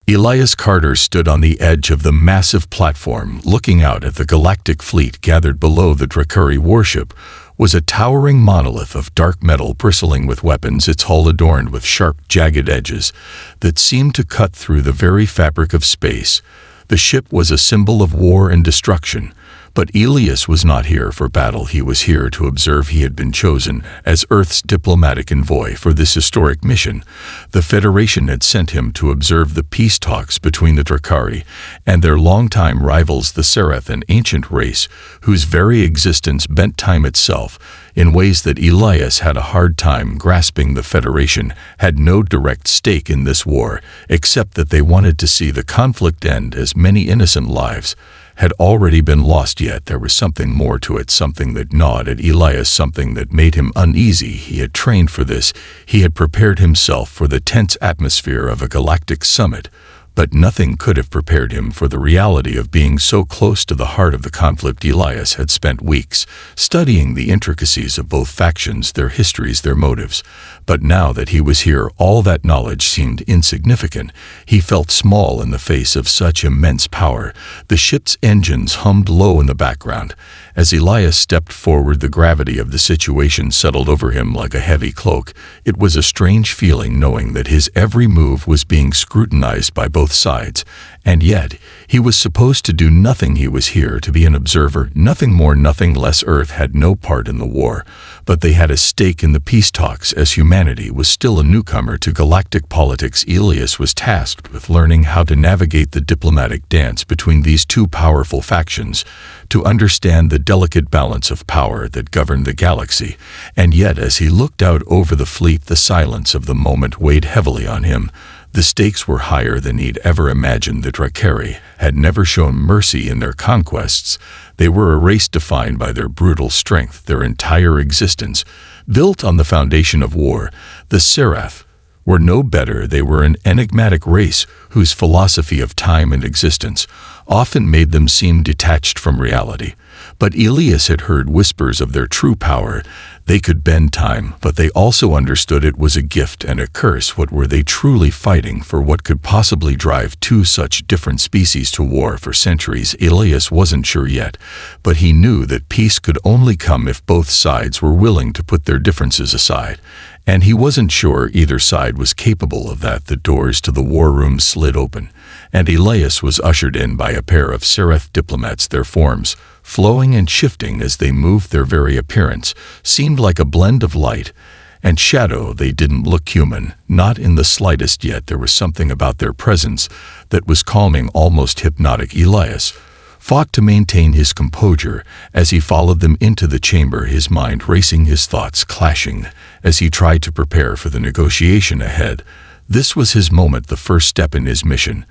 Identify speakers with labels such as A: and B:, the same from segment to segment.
A: Elias Carter stood on the edge of the massive platform, looking out at the Galactic fleet gathered below the Drakari warship. Was a towering monolith of dark metal bristling with weapons, its hull adorned with sharp, jagged edges that seemed to cut through the very fabric of space. The ship was a symbol of war and destruction. But Elias was not here for battle. He was here to observe. He had been chosen as Earth's diplomatic envoy for this historic mission. The Federation had sent him to observe the peace talks between the Drakari and their longtime rivals, the Sereth, an ancient race whose very existence bent time itself in ways that Elias had a hard time grasping. The Federation had no direct stake in this war, except that they wanted to see the conflict end, as many innocent lives had already been lost. Yet there was something more to it, something that gnawed at Elias, something that made him uneasy. He had trained for this. He had prepared himself for the tense atmosphere of a galactic summit. But nothing could have prepared him for the reality of being so close to the heart of the conflict. Elias had spent weeks studying the intricacies of both factions, their histories, their motives. But now that he was here, all that knowledge seemed insignificant. He felt small in the face of such immense power. The ship's engines hummed low in the background. As Elias stepped forward, the gravity of the situation settled over him like a heavy cloak. It was a strange feeling knowing that his every move was being scrutinized by both sides, and yet he was supposed to do nothing. He was here to be an observer, nothing more, nothing less. Earth had no part in the war, but they had a stake in the peace talks. As humanity was still a newcomer to galactic politics, Elias was tasked with learning how to navigate the diplomatic dance between these two powerful factions, to understand the delicate balance of power that governed the galaxy. And yet, as he looked out over the fleet, the silence of the moment weighed heavily on him. The stakes were higher than he'd ever imagined. The Drakari had never shown mercy in their conquests. They were a race defined by their brutal strength, their entire existence built on the foundation of war. The Sereth were no better. They were an enigmatic race whose philosophy of time and existence often made them seem detached from reality. But Elias had heard whispers of their true power. They could bend time, but they also understood it was a gift and a curse. What were they truly fighting for? What could possibly drive two such different species to war for centuries? Elias wasn't sure yet, but he knew that peace could only come if both sides were willing to put their differences aside. And he wasn't sure either side was capable of that. The doors to the war room slid open, and Elias was ushered in by a pair of Sereth diplomats. Their forms, flowing and shifting as they moved, their very appearance seemed like a blend of light and shadow. They didn't look human, not in the slightest, yet there was something about their presence that was calming, almost hypnotic. Elias fought to maintain his composure as he followed them into the chamber, his mind racing, his thoughts clashing as he tried to prepare for the negotiation ahead. This was his moment, the first step in his mission.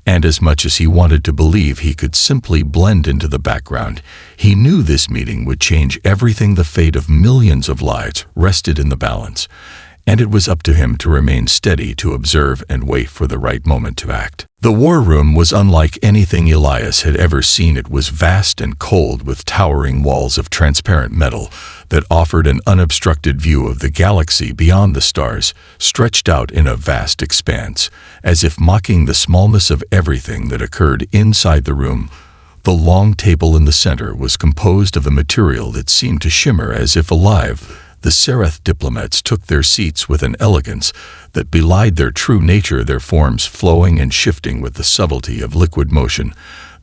A: And as much as he wanted to believe he could simply blend into the background, he knew this meeting would change everything. The fate of millions of lives rested in the balance, and it was up to him to remain steady, to observe and wait for the right moment to act. The war room was unlike anything Elias had ever seen. It was vast and cold, with towering walls of transparent metal that offered an unobstructed view of the galaxy beyond. The stars stretched out in a vast expanse, as if mocking the smallness of everything that occurred inside the room. The long table in the center was composed of a material that seemed to shimmer as if alive. The Sereth diplomats took their seats with an elegance that belied their true nature, their forms flowing and shifting with the subtlety of liquid motion.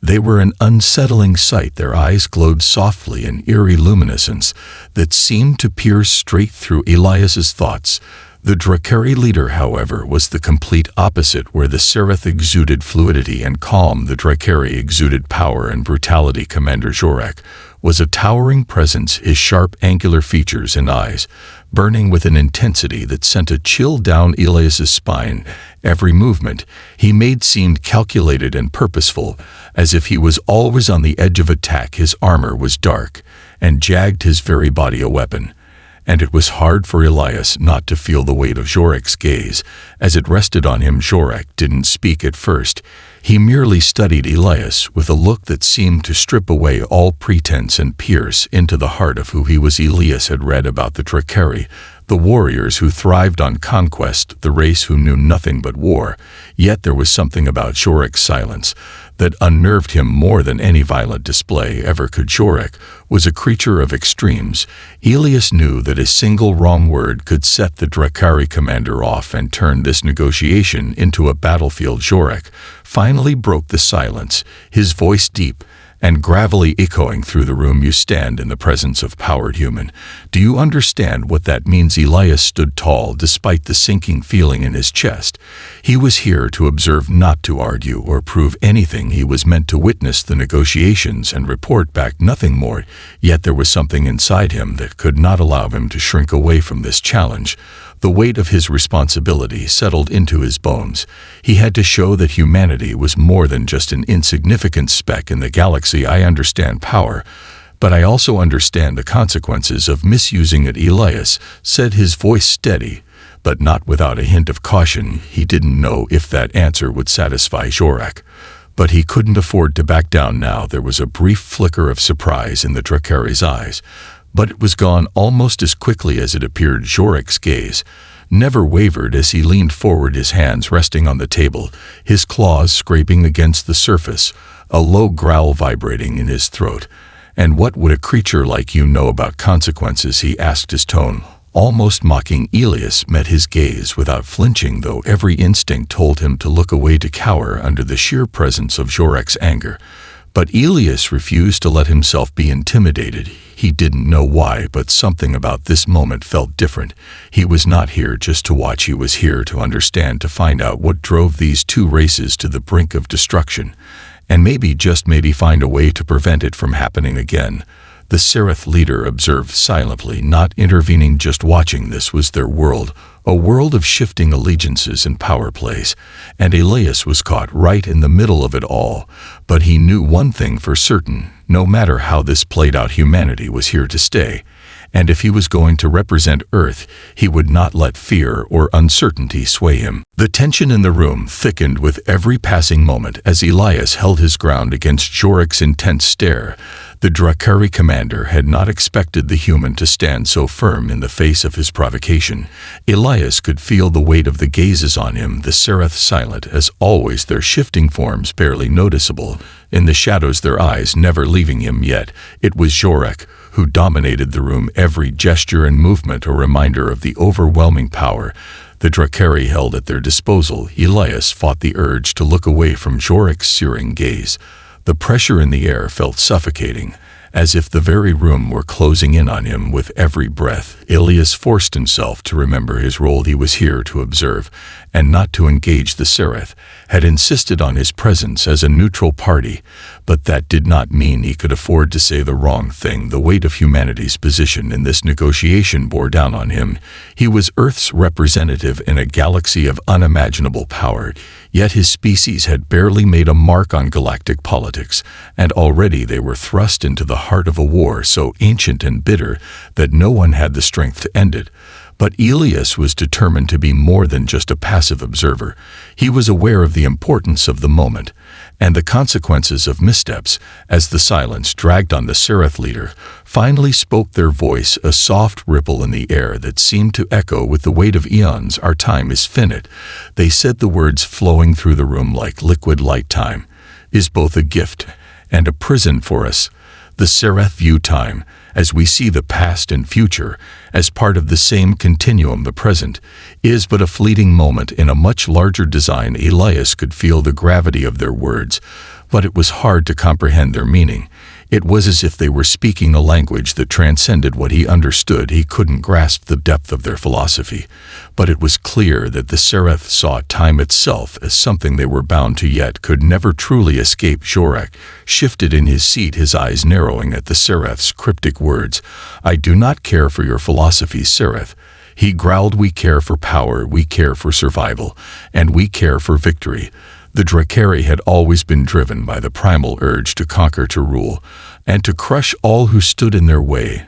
A: They were an unsettling sight. Their eyes glowed softly, an eerie luminescence that seemed to pierce straight through Elias's thoughts. The Drakari leader, however, was the complete opposite. Where the Sereth exuded fluidity and calm, the Drakari exuded power and brutality. Commander Jorek was a towering presence, his sharp, angular features and eyes burning with an intensity that sent a chill down Elias's spine. Every movement he made seemed calculated and purposeful, as if he was always on the edge of attack. His armor was dark and jagged, his very body a weapon. And it was hard for Elias not to feel the weight of Jorek's gaze as it rested on him. Jorek didn't speak at first. He merely studied Elias with a look that seemed to strip away all pretense and pierce into the heart of who he was. Elias had read about the Drakari, the warriors who thrived on conquest, the race who knew nothing but war. Yet there was something about Jorek's silence that unnerved him more than any violent display ever could. Jorek was a creature of extremes. Elias knew that a single wrong word could set the Drakari commander off and turn this negotiation into a battlefield. Jorek finally broke the silence, his voice deep and gravelly echoing through the room. You stand in the presence of powered human. Do you understand what that means? Elias stood tall despite the sinking feeling in his chest. He was here to observe, not to argue or prove anything. He was meant to witness the negotiations and report back, nothing more. Yet there was something inside him that could not allow him to shrink away from this challenge. The weight of his responsibility settled into his bones. He had to show that humanity was more than just an insignificant speck in the galaxy. I understand power, but I also understand the consequences of misusing it, Elias said, his voice steady, but not without a hint of caution. He didn't know if that answer would satisfy Jorek, but he couldn't afford to back down now. There was a brief flicker of surprise in the Drakari's eyes, but it was gone almost as quickly as it appeared. Jorek's gaze never wavered as he leaned forward, his hands resting on the table, his claws scraping against the surface, a low growl vibrating in his throat. "And what would a creature like you know about consequences?" he asked, his tone almost mocking. Elias met his gaze without flinching, though every instinct told him to look away, to cower under the sheer presence of Jorek's anger. But Elias refused to let himself be intimidated. He didn't know why, but something about this moment felt different. He was not here just to watch. He was here to understand, to find out what drove these two races to the brink of destruction, and maybe, just maybe, find a way to prevent it from happening again. The Seraph leader observed silently, not intervening, just watching. This was their world, a world of shifting allegiances and power plays, and Elias was caught right in the middle of it all. But he knew one thing for certain: no matter how this played out, humanity was here to stay. And if he was going to represent Earth, he would not let fear or uncertainty sway him. The tension in the room thickened with every passing moment as Elias held his ground against Jorek's intense stare. The Drakari commander had not expected the human to stand so firm in the face of his provocation. Elias could feel the weight of the gazes on him, the Seraph silent as always, their shifting forms barely noticeable in the shadows, their eyes never leaving him. Yet it was Jorek who dominated the room, every gesture and movement a reminder of the overwhelming power the Drakari held at their disposal. Elias fought the urge to look away from Jorek's searing gaze. The pressure in the air felt suffocating, as if the very room were closing in on him with every breath. Elias forced himself to remember his role. He was here to observe and not to engage. The Seraph had insisted on his presence as a neutral party, but that did not mean he could afford to say the wrong thing. The weight of humanity's position in this negotiation bore down on him. He was Earth's representative in a galaxy of unimaginable power, yet his species had barely made a mark on galactic politics, and already they were thrust into the heart of a war so ancient and bitter that no one had the strength to end it. But Elias was determined to be more than just a passive observer. He was aware of the importance of the moment and the consequences of missteps. As the silence dragged on, the Seraph leader finally spoke, their voice a soft ripple in the air that seemed to echo with the weight of eons. "Our time is finite," they said, the words flowing through the room like liquid light. "Time is both a gift and a prison for us." The Seraph view time, as we see the past and future, as part of the same continuum. The present is but a fleeting moment in a much larger design. Elias could feel the gravity of their words, but it was hard to comprehend their meaning. It was as if they were speaking a language that transcended what he understood. He couldn't grasp the depth of their philosophy, but it was clear that the Seraph saw time itself as something they were bound to, yet could never truly escape. Jorek shifted in his seat, his eyes narrowing at the Seraph's cryptic words. "I do not care for your philosophy, Seraph," he growled. "We care for power, we care for survival, and we care for victory." The Drakari had always been driven by the primal urge to conquer, to rule, and to crush all who stood in their way.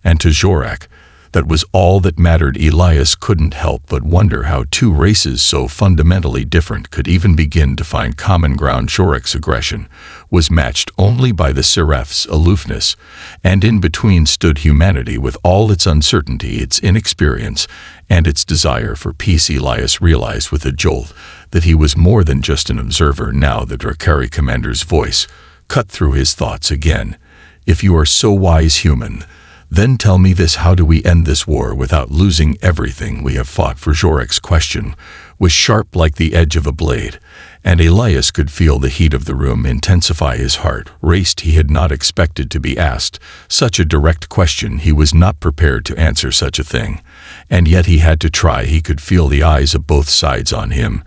A: And to Jorek, That was all that mattered. Elias couldn't help but wonder how two races so fundamentally different could even begin to find common ground. Jorek's aggression was matched only by the Seraph's aloofness, and in between stood humanity with all its uncertainty, its inexperience, and its desire for peace. Elias realized with a jolt that he was more than just an observer now. The Drakari commander's voice cut through his thoughts again. "If you are so wise, human, then tell me this: how do we end this war without losing everything we have fought for?" Jorek's question was sharp like the edge of a blade, and Elias could feel the heat of the room intensify. His heart raced. He had not expected to be asked such a direct question. He was not prepared to answer such a thing, and yet he had to try. He could feel the eyes of both sides on him,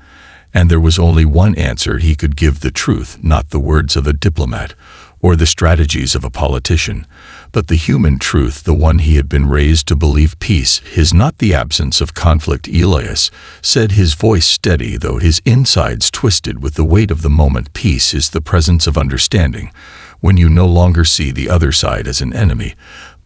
A: and there was only one answer he could give: the truth, not the words of a diplomat or the strategies of a politician, but the human truth, the one he had been raised to believe. Peace is not the absence of conflict, Elias said, his voice steady though his insides twisted with the weight of the moment. Peace is the presence of understanding, when you no longer see the other side as an enemy,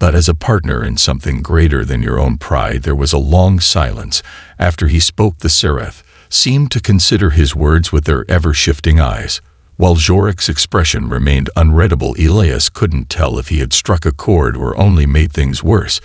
A: but as a partner in something greater than your own pride. There was a long silence after he spoke. The Seraph seemed to consider his words with their ever-shifting eyes. While Jorek's expression remained unreadable, Elias couldn't tell if he had struck a chord or only made things worse,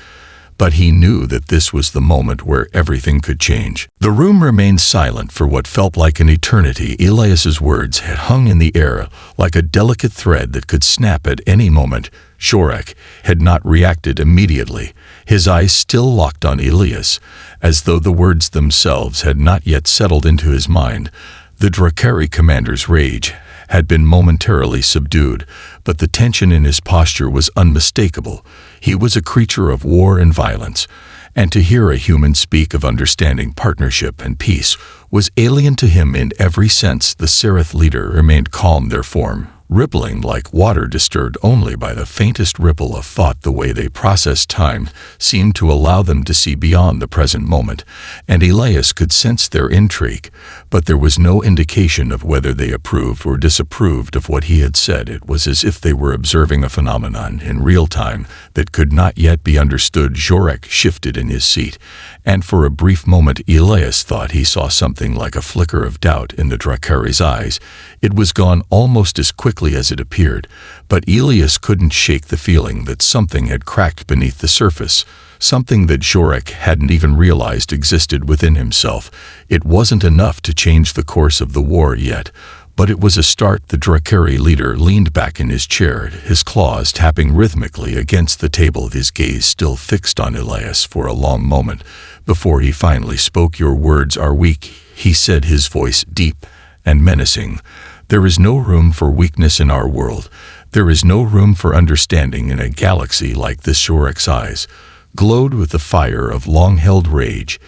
A: but he knew that this was the moment where everything could change. The room remained silent for what felt like an eternity. Elias's words had hung in the air like a delicate thread that could snap at any moment. Jorek had not reacted immediately, his eyes still locked on Elias, as though the words themselves had not yet settled into his mind. The Drakari commander's rage had been momentarily subdued, but the tension in his posture was unmistakable. He was a creature of war and violence, and to hear a human speak of understanding, partnership, and peace was alien to him in every sense. The Seraph leader remained calm, their form rippling like water disturbed only by the faintest ripple of thought. The way they processed time seemed to allow them to see beyond the present moment, and Elias could sense their intrigue, but there was no indication of whether they approved or disapproved of what he had said. It was as if they were observing a phenomenon in real time that could not yet be understood. Jorek shifted in his seat, and for a brief moment Elias thought he saw something like a flicker of doubt in the Drakari's eyes. It was gone almost as quickly as it appeared, but Elias couldn't shake the feeling that something had cracked beneath the surface, something that Jorek hadn't even realized existed within himself. It wasn't enough to change the course of the war yet, but it was a start. The Drakari leader leaned back in his chair, his claws tapping rhythmically against the table, his gaze still fixed on Elias for a long moment before he finally spoke. "Your words are weak," he said, his voice deep and menacing. "There is no room for weakness in our world. There is no room for understanding in a galaxy like this." Jorek's eyes glowed with the fire of long-held rage.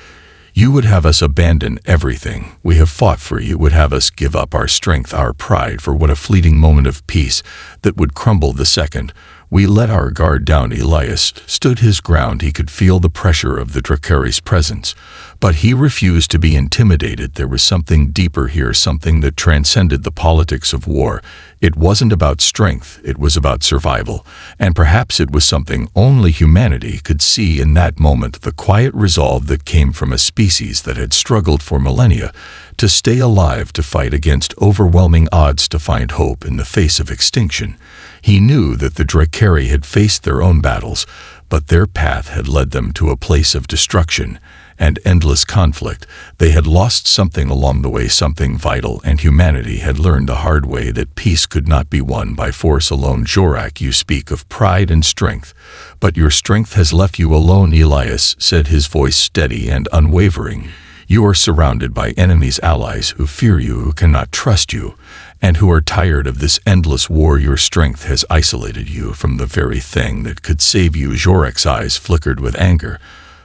A: "You would have us abandon everything we have fought for. You would have us give up our strength, our pride, for what? A fleeting moment of peace that would crumble the second we let our guard down." Elias stood his ground. He could feel the pressure of the Drakari's presence, but he refused to be intimidated. There was something deeper here, something that transcended the politics of war. It wasn't about strength, it was about survival, and perhaps it was something only humanity could see in that moment, the quiet resolve that came from a species that had struggled for millennia to stay alive, to fight against overwhelming odds, to find hope in the face of extinction. He knew that the Drakari had faced their own battles, but their path had led them to a place of destruction and endless conflict. They had lost something along the way, something vital, and humanity had learned the hard way that peace could not be won by force alone. "Jorek, you speak of pride and strength, but your strength has left you alone," Elias said, his voice steady and unwavering. "You are surrounded by enemies, allies who fear you, who cannot trust you, and who are tired of this endless war. Your strength has isolated you from the very thing that could save you." Jorek's eyes flickered with anger,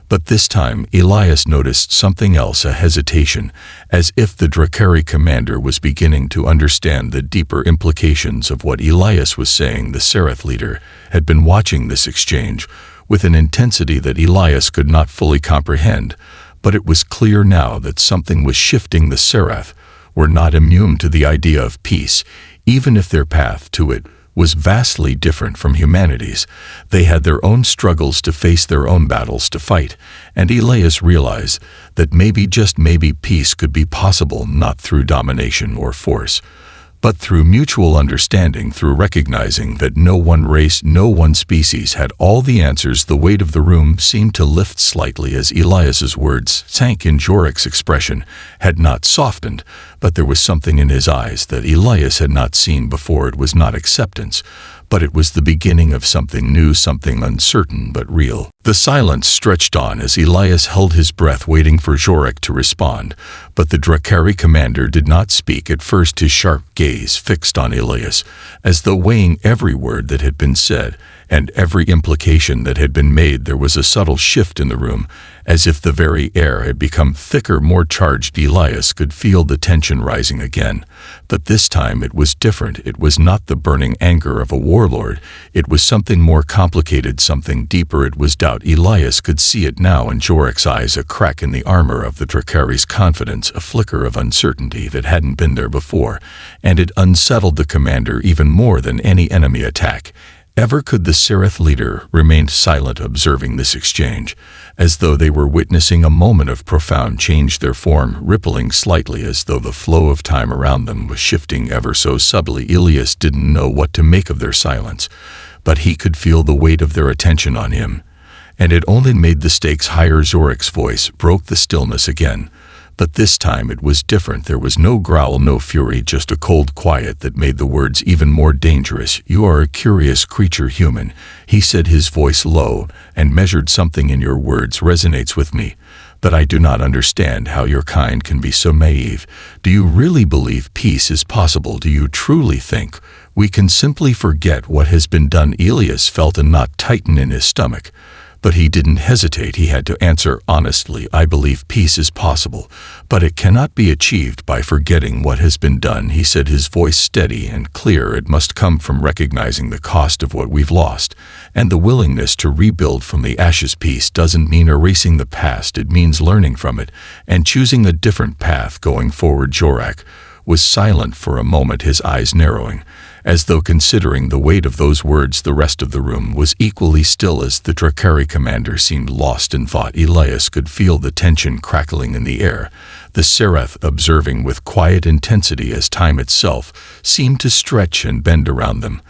A: but this time Elias noticed something else, a hesitation, as if the Drakari commander was beginning to understand the deeper implications of what Elias was saying. The Seraph leader had been watching this exchange with an intensity that Elias could not fully comprehend, but it was clear now that something was shifting. The Seraph were not immune to the idea of peace, even if their path to it was vastly different from humanity's. They had their own struggles to face, their own battles to fight, and Elias realized that maybe, just maybe, peace could be possible not through domination or force, but through mutual understanding, through recognizing that no one race, no one species had all the answers. The weight of the room seemed to lift slightly as Elias's words sank in. Jorek's expression had not softened, but there was something in his eyes that Elias had not seen before. It was not acceptance, but it was the beginning of something new, something uncertain but real. The silence stretched on as Elias held his breath, waiting for Jorek to respond, but the Drakari commander did not speak. At first, his sharp gaze fixed on Elias, as though weighing every word that had been said and every implication that had been made. There was a subtle shift in the room, as if the very air had become thicker, more charged. Elias could feel the tension rising again, but this time it was different. It was not the burning anger of a warlord. It was something more complicated, something deeper. It was doubt. Elias could see it now in Jorek's eyes, a crack in the armor of the Drakari's confidence, a flicker of uncertainty that hadn't been there before, and it unsettled the commander even more than any enemy attack ever could. The Sereth leader remained silent, observing this exchange, as though they were witnessing a moment of profound change, their form rippling slightly as though the flow of time around them was shifting ever so subtly. Elias didn't know what to make of their silence, but he could feel the weight of their attention on him, and it only made the stakes higher. Jorek's voice broke the stillness again, but this time it was different. There was no growl, no fury, just a cold quiet that made the words even more dangerous. "You are a curious creature, human," he said, his voice low and measured. "Something in your words resonates with me, but I do not understand how your kind can be so naive. Do you really believe peace is possible? Do you truly think we can simply forget what has been done?" Elias felt a knot tighten in his stomach, but he didn't hesitate. He had to answer honestly. "I believe peace is possible, but it cannot be achieved by forgetting what has been done," he said, his voice steady and clear. "It must come from recognizing the cost of what we've lost and the willingness to rebuild from the ashes. Peace doesn't mean erasing the past. It means learning from it and choosing a different path going forward." Jorek was silent for a moment, his eyes narrowing, as though considering the weight of those words. The rest of the room was equally still as the Drakari commander seemed lost in thought. Elias could feel the tension crackling in the air, the Sereth observing with quiet intensity as time itself seemed to stretch and bend around them.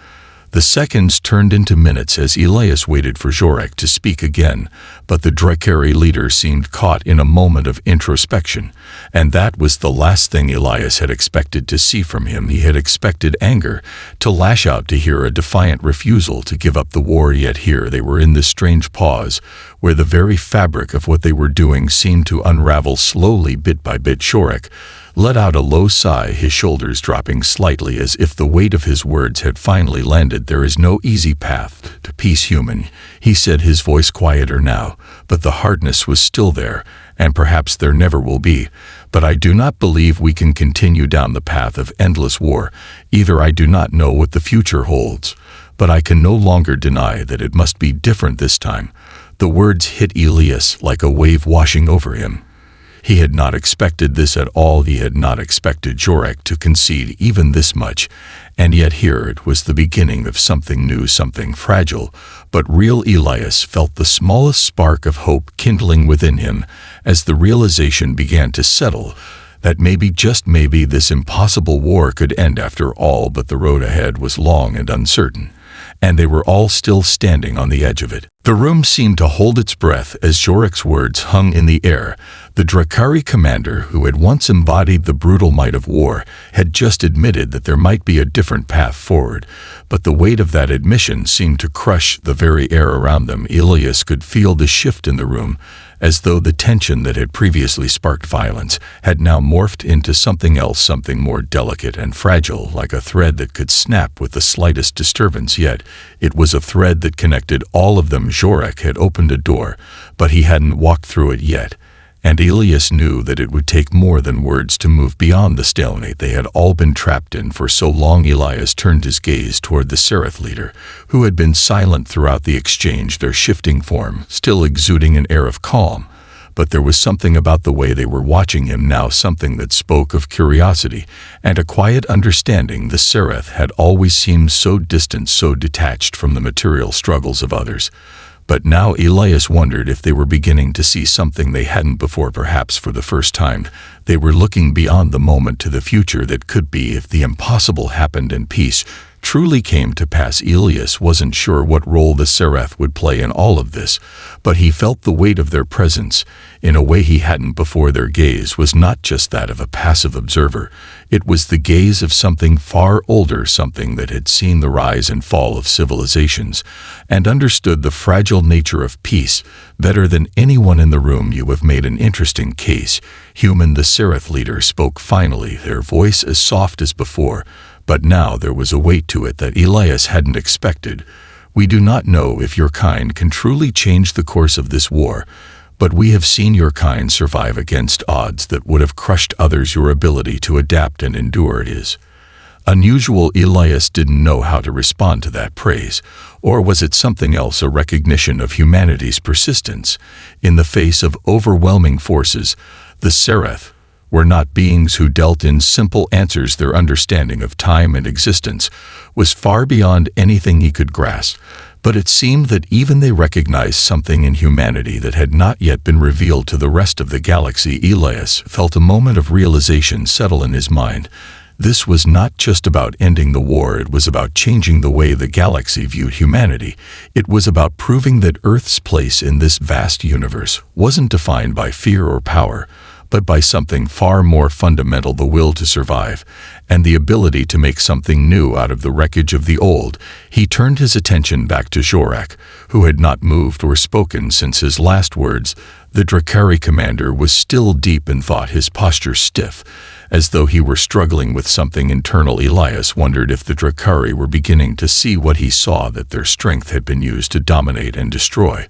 A: The seconds turned into minutes as Elias waited for Jorek to speak again, but the Drakari leader seemed caught in a moment of introspection, and that was the last thing Elias had expected to see from him. He had expected anger, to lash out, to hear a defiant refusal to give up the war, yet here they were in this strange pause, where the very fabric of what they were doing seemed to unravel slowly, bit by bit. Jorek let out a low sigh, his shoulders dropping slightly as if the weight of his words had finally landed. "There is no easy path to peace, human," he said, his voice quieter now, but the hardness was still there, "and perhaps there never will be. But I do not believe we can continue down the path of endless war. Either I do not know what the future holds, but I can no longer deny that it must be different this time." The words hit Elias like a wave washing over him. He had not expected this at all. He had not expected Jorek to concede even this much, and yet here it was the beginning of something new, something fragile, but real. Elias felt the smallest spark of hope kindling within him as the realization began to settle that maybe, just maybe, this impossible war could end after all. But the road ahead was long and uncertain, and they were all still standing on the edge of it. The room seemed to hold its breath as Jorek's words hung in the air. The Drakari commander, who had once embodied the brutal might of war, had just admitted that there might be a different path forward, but the weight of that admission seemed to crush the very air around them. Elias could feel the shift in the room, as though the tension that had previously sparked violence had now morphed into something else, something more delicate and fragile, like a thread that could snap with the slightest disturbance. Yet it was a thread that connected all of them. Jorek had opened a door, but he hadn't walked through it yet, and Elias knew that it would take more than words to move beyond the stalemate they had all been trapped in for so long. Elias turned his gaze toward the Sereth leader, who had been silent throughout the exchange, their shifting form still exuding an air of calm, but there was something about the way they were watching him now, something that spoke of curiosity and a quiet understanding. The Seraph had always seemed so distant, so detached from the material struggles of others. But now Elias wondered if they were beginning to see something they hadn't before. Perhaps for the first time, they were looking beyond the moment to the future that could be if the impossible happened and peace truly came to pass. Elias wasn't sure what role the Seraph would play in all of this, but he felt the weight of their presence in a way he hadn't before. Their gaze was not just that of a passive observer. It was the gaze of something far older, something that had seen the rise and fall of civilizations and understood the fragile nature of peace better than anyone in the room. You have made an interesting case, human. The Seraph leader spoke finally, their voice as soft as before, but now there was a weight to it that Elias hadn't expected. We do not know if your kind can truly change the course of this war, but we have seen your kind survive against odds that would have crushed others. Your ability to adapt and endure it is unusual. Elias didn't know how to respond to that praise, or was it something else, a recognition of humanity's persistence in the face of overwhelming forces? The Seraph were not beings who dealt in simple answers. Their understanding of time and existence was far beyond anything he could grasp, but it seemed that even they recognized something in humanity that had not yet been revealed to the rest of the galaxy. Elias felt a moment of realization settle in his mind. This was not just about ending the war, it was about changing the way the galaxy viewed humanity. It was about proving that Earth's place in this vast universe wasn't defined by fear or power, but by something far more fundamental: the will to survive and the ability to make something new out of the wreckage of the old. He turned his attention back to Jorak, who had not moved or spoken since his last words. The Drakari commander was still deep in thought, his posture stiff, as though he were struggling with something internal. Elias wondered if the Drakari were beginning to see what he saw, that their strength had been used to dominate and destroy,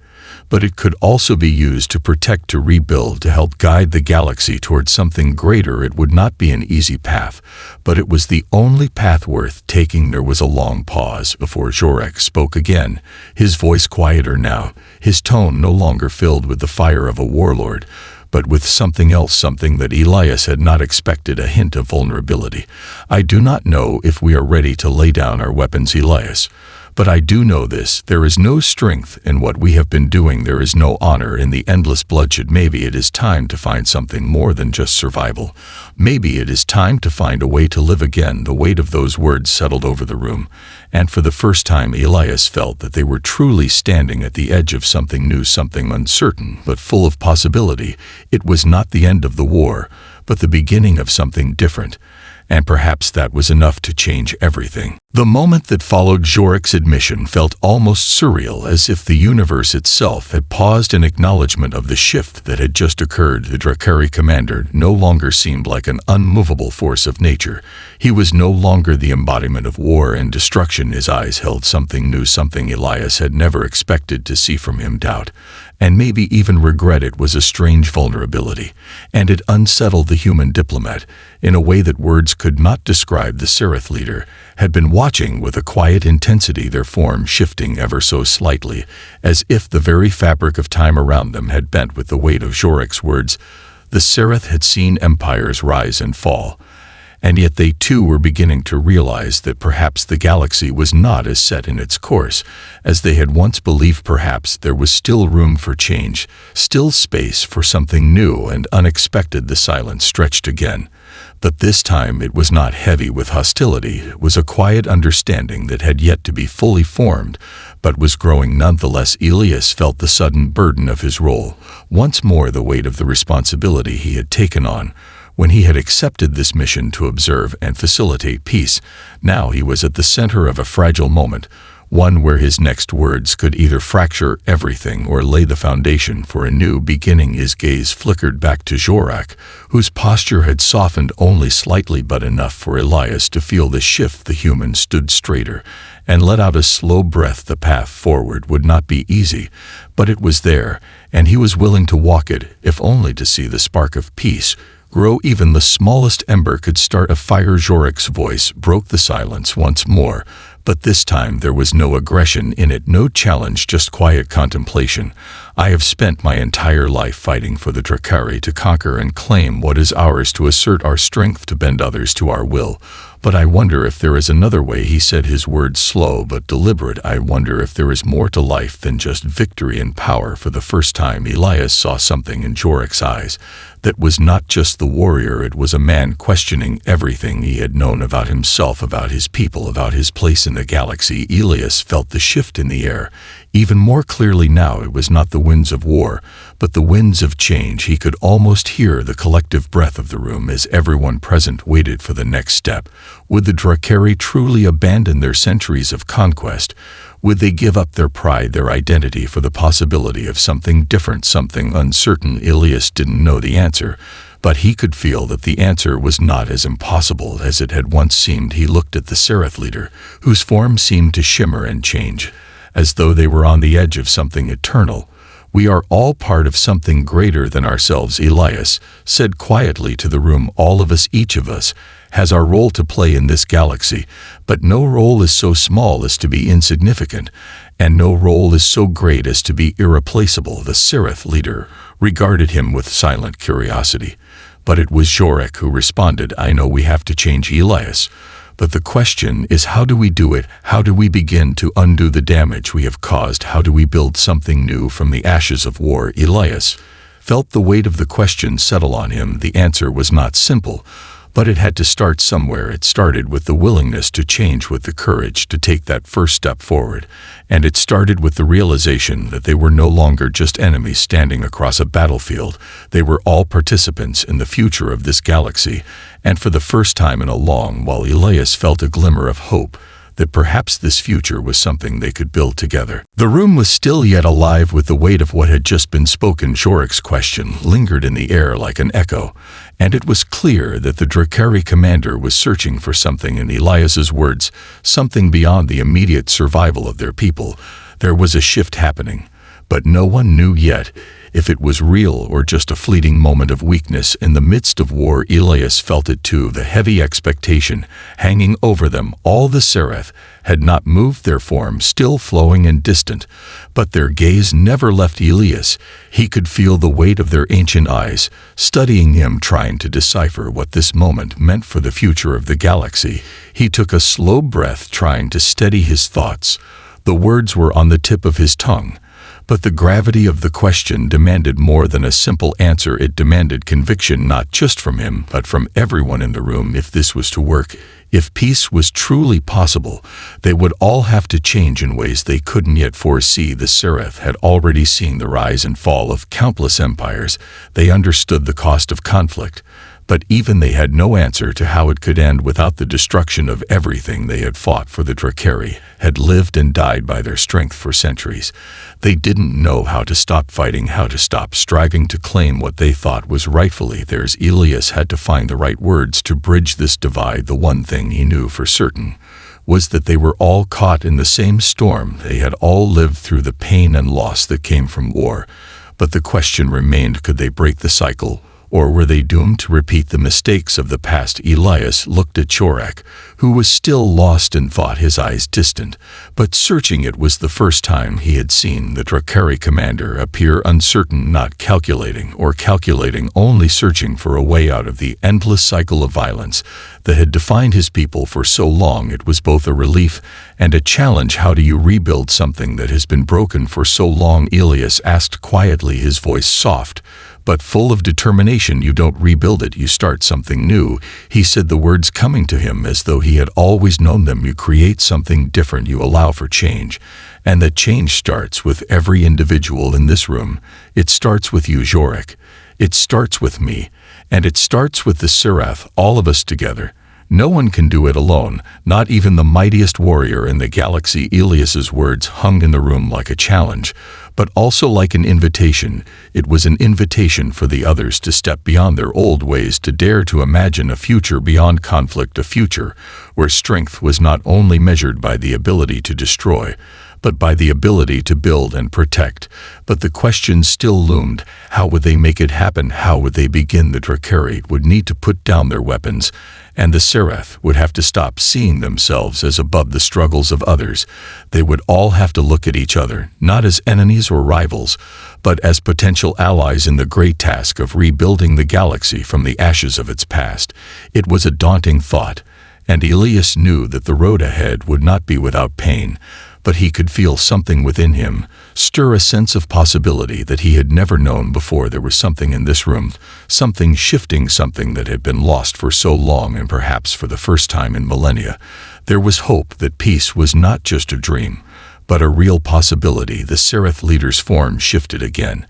A: but it could also be used to protect, to rebuild, to help guide the galaxy towards something greater. It would not be an easy path, but it was the only path worth taking. There was a long pause before Jorak spoke again, his voice quieter now, his tone no longer filled with the fire of a warlord, but with something else, something that Elias had not expected, a hint of vulnerability. I do not know if we are ready to lay down our weapons, Elias, but I do know this: there is no strength in what we have been doing. There is no honor in the endless bloodshed. Maybe it is time to find something more than just survival. Maybe it is time to find a way to live again. The weight of those words settled over the room, and for the first time Elias felt that they were truly standing at the edge of something new, something uncertain but full of possibility. It was not the end of the war, but the beginning of something different. And perhaps that was enough to change everything. The moment that followed Jorak's admission felt almost surreal, as if the universe itself had paused in acknowledgement of the shift that had just occurred. The Drakari commander no longer seemed like an unmovable force of nature. He was no longer the embodiment of war and destruction. His eyes held something new, something Elias had never expected to see from him. Doubt, and maybe even regret. It was a strange vulnerability, and it unsettled the human diplomat in a way that words could not describe. The Seraph leader had been watching with a quiet intensity, their form shifting ever so slightly, as if the very fabric of time around them had bent with the weight of Jorak's words. The Seraph had seen empires rise and fall, and yet they too were beginning to realize that perhaps the galaxy was not as set in its course as they had once believed. Perhaps there was still room for change, still space for something new and unexpected. The silence stretched again, but this time it was not heavy with hostility. It was a quiet understanding that had yet to be fully formed, but was growing nonetheless. Elias felt the sudden burden of his role, once more the weight of the responsibility he had taken on when he had accepted this mission to observe and facilitate peace. Now he was at the center of a fragile moment, one where his next words could either fracture everything or lay the foundation for a new beginning. His gaze flickered back to Jorak, whose posture had softened only slightly, but enough for Elias to feel the shift. The human stood straighter and let out a slow breath. The path forward would not be easy, but it was there, and he was willing to walk it, if only to see the spark of peace grow. Even the smallest ember could start a fire. Jorak's voice broke the silence once more, but this time there was no aggression in it, no challenge, just quiet contemplation. I have spent my entire life fighting for the Drakari to conquer and claim what is ours, to assert our strength, to bend others to our will. But I wonder if there is another way. He said, his words slow but deliberate. I wonder if there is more to life than just victory and power. For the first time, Elias saw something in Jorek's eyes that was not just the warrior. It was a man questioning everything he had known about himself, about his people, about his place in the galaxy. Elias felt the shift in the air. Even more clearly now, it was not the winds of war, but the winds of change. He could almost hear the collective breath of the room as everyone present waited for the next step. Would the Drakari truly abandon their centuries of conquest? Would they give up their pride, their identity, for the possibility of something different, something uncertain? Elias didn't know the answer, but he could feel that the answer was not as impossible as it had once seemed. He looked at the Seraph leader, whose form seemed to shimmer and change, as though they were on the edge of something eternal. We are all part of something greater than ourselves, Elias said quietly to the room. All of us, each of us, has our role to play in this galaxy, but no role is so small as to be insignificant, and no role is so great as to be irreplaceable. The Seraph leader regarded him with silent curiosity, but it was Jorek who responded, I know we have to change, Elias, but the question is, how do we do it? How do we begin to undo the damage we have caused? How do we build something new from the ashes of war? Elias felt the weight of the question settle on him. The answer was not simple, but it had to start somewhere. It started with the willingness to change, with the courage to take that first step forward. And it started with the realization that they were no longer just enemies standing across a battlefield. They were all participants in the future of this galaxy. And for the first time in a long while, Elias felt a glimmer of hope that perhaps this future was something they could build together. The room was still yet alive with the weight of what had just been spoken. Jorek's question lingered in the air like an echo, and it was clear that the Drakari commander was searching for something in Elias's words, something beyond the immediate survival of their people. There was a shift happening, but no one knew yet if it was real or just a fleeting moment of weakness. In the midst of war, Elias felt it too, the heavy expectation hanging over them. All the Seraph had not moved, their form still flowing and distant, but their gaze never left Elias. He could feel the weight of their ancient eyes, studying him, trying to decipher what this moment meant for the future of the galaxy. He took a slow breath, trying to steady his thoughts. The words were on the tip of his tongue, but the gravity of the question demanded more than a simple answer. It demanded conviction, not just from him, but from everyone in the room. If this was to work, if peace was truly possible, they would all have to change in ways they couldn't yet foresee. The Seraph had already seen the rise and fall of countless empires. They understood the cost of conflict, but even they had no answer to how it could end without the destruction of everything they had fought for. The Drakari had lived and died by their strength for centuries. They didn't know how to stop fighting, how to stop striving to claim what they thought was rightfully theirs. Elias had to find the right words to bridge this divide. The one thing he knew for certain was that they were all caught in the same storm. They had all lived through the pain and loss that came from war. But the question remained, could they break the cycle? Or were they doomed to repeat the mistakes of the past? Elias looked at Jorek, who was still lost in thought, his eyes distant, but searching. It was the first time he had seen the Drakari commander appear uncertain, not calculating or calculating, only searching for a way out of the endless cycle of violence that had defined his people for so long. It was both a relief and a challenge. How do you rebuild something that has been broken for so long? Elias asked quietly, his voice soft but full of determination. You don't rebuild it, you start something new. He said the words coming to him as though he had always known them. You create something different, you allow for change. And that change starts with every individual in this room. It starts with you, Jorek. It starts with me. And it starts with the Seraph, all of us together. No one can do it alone, not even the mightiest warrior in the galaxy. Elias's words hung in the room like a challenge, but also like an invitation. It was an invitation for the others to step beyond their old ways, to dare to imagine a future beyond conflict, a future where strength was not only measured by the ability to destroy, but by the ability to build and protect. But the question still loomed: how would they make it happen? How would they begin? The Drakari would need to put down their weapons, and the Seraph would have to stop seeing themselves as above the struggles of others. They would all have to look at each other, not as enemies or rivals, but as potential allies in the great task of rebuilding the galaxy from the ashes of its past. It was a daunting thought, and Elias knew that the road ahead would not be without pain, but he could feel something within him stir, a sense of possibility that he had never known before. There was something in this room, something shifting, something that had been lost for so long, and perhaps for the first time in millennia. There was hope that peace was not just a dream, but a real possibility. The Seraph leader's form shifted again,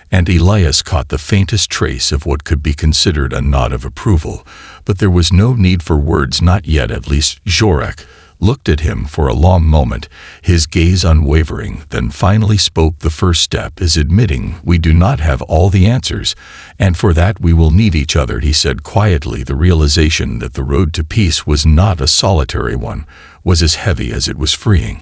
A: and Elias caught the faintest trace of what could be considered a nod of approval. But there was no need for words, not yet at least. Jorak looked at him for a long moment, his gaze unwavering, then finally spoke. The first step is admitting we do not have all the answers, and for that we will need each other, he said quietly. The realization that the road to peace was not a solitary one was as heavy as it was freeing,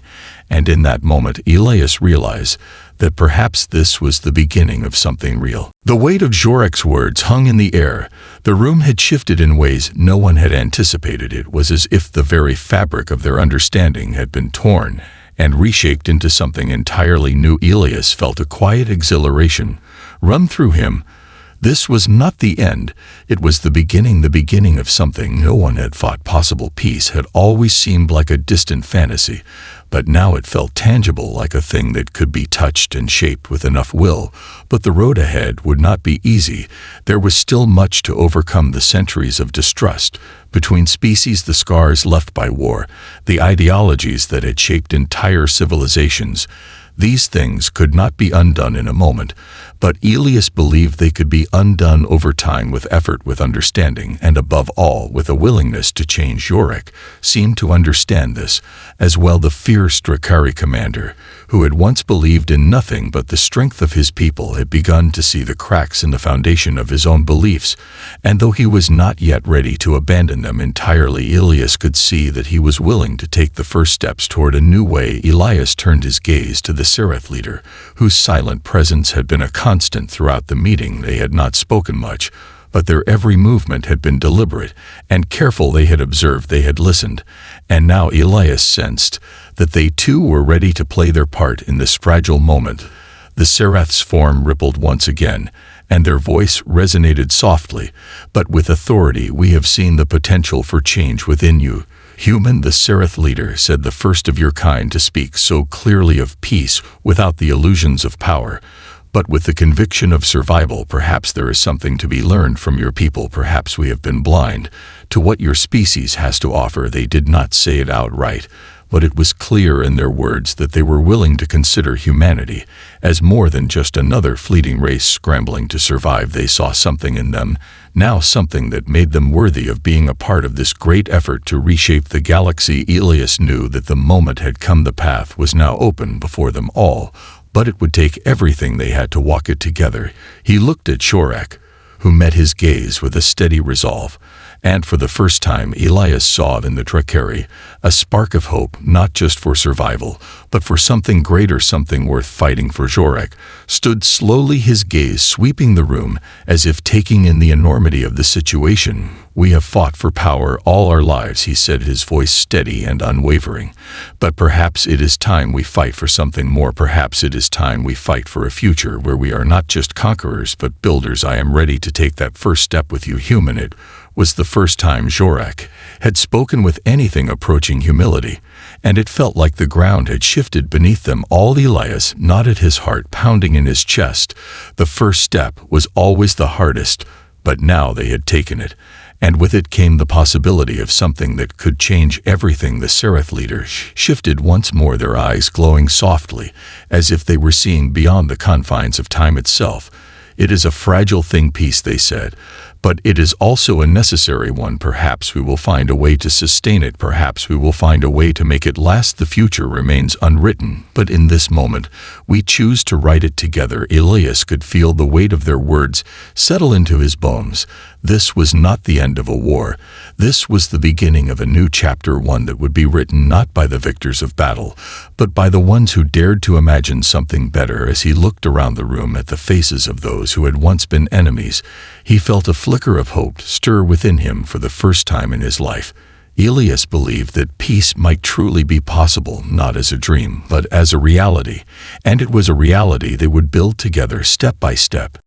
A: and in that moment Elias realized that perhaps this was the beginning of something real. The weight of Jorak's words hung in the air. The room had shifted in ways no one had anticipated. It was as if the very fabric of their understanding had been torn and reshaped into something entirely new. Elias felt a quiet exhilaration run through him. This was not the end, it was the beginning of something no one had thought possible. Peace had always seemed like a distant fantasy, but now it felt tangible, like a thing that could be touched and shaped with enough will. But the road ahead would not be easy. There was still much to overcome: the centuries of distrust between species, the scars left by war, the ideologies that had shaped entire civilizations. These things could not be undone in a moment, but Elias believed they could be undone over time, with effort, with understanding, and above all, with a willingness to change. Jorak seemed to understand this as well, the fierce Drakari commander, who had once believed in nothing but the strength of his people, had begun to see the cracks in the foundation of his own beliefs, and though he was not yet ready to abandon them entirely, Elias could see that he was willing to take the first steps toward a new way. Elias turned his gaze to the Seraph leader, whose silent presence had been a constant throughout the meeting. They had not spoken much, but their every movement had been deliberate and careful. They had observed, they had listened, and now Elias sensed that they too were ready to play their part in this fragile moment. The Seraph's form rippled once again, and their voice resonated softly, but with authority. We have seen the potential for change within you, human. The Seraph leader said, the first of your kind to speak so clearly of peace without the illusions of power, but with the conviction of survival. Perhaps there is something to be learned from your people. Perhaps we have been blind to what your species has to offer. They did not say it outright, but it was clear in their words that they were willing to consider humanity as more than just another fleeting race scrambling to survive. They saw something in them now, something that made them worthy of being a part of this great effort to reshape the galaxy. Elias knew that the moment had come. The path was now open before them all, but it would take everything they had to walk it together. He looked at Jorak, who met his gaze with a steady resolve, and for the first time Elias saw in the Drakari a spark of hope, not just for survival, but for something greater, something worth fighting for. Jorak stood slowly, his gaze sweeping the room as if taking in the enormity of the situation. We have fought for power all our lives, he said, his voice steady and unwavering. But perhaps it is time we fight for something more. Perhaps it is time we fight for a future where we are not just conquerors but builders. I am ready to take that first step with you, human. It was the first time Jorak had spoken with anything approaching humility, and it felt like the ground had shifted beneath them all. Elias nodded, his heart pounding in his chest. The first step was always the hardest, but now they had taken it, and with it came the possibility of something that could change everything. The Seraph leader shifted once more, their eyes glowing softly, as if they were seeing beyond the confines of time itself. It is a fragile thing, peace, they said, but it is also a necessary one. Perhaps we will find a way to sustain it. Perhaps we will find a way to make it last. The future remains unwritten, but in this moment, we choose to write it together. Elias could feel the weight of their words settle into his bones. This was not the end of a war. This was the beginning of a new chapter, one that would be written not by the victors of battle, but by the ones who dared to imagine something better. As he looked around the room at the faces of those who had once been enemies, he felt a flicker of hope stir within him for the first time in his life. Elias believed that peace might truly be possible, not as a dream, but as a reality, and it was a reality they would build together step by step.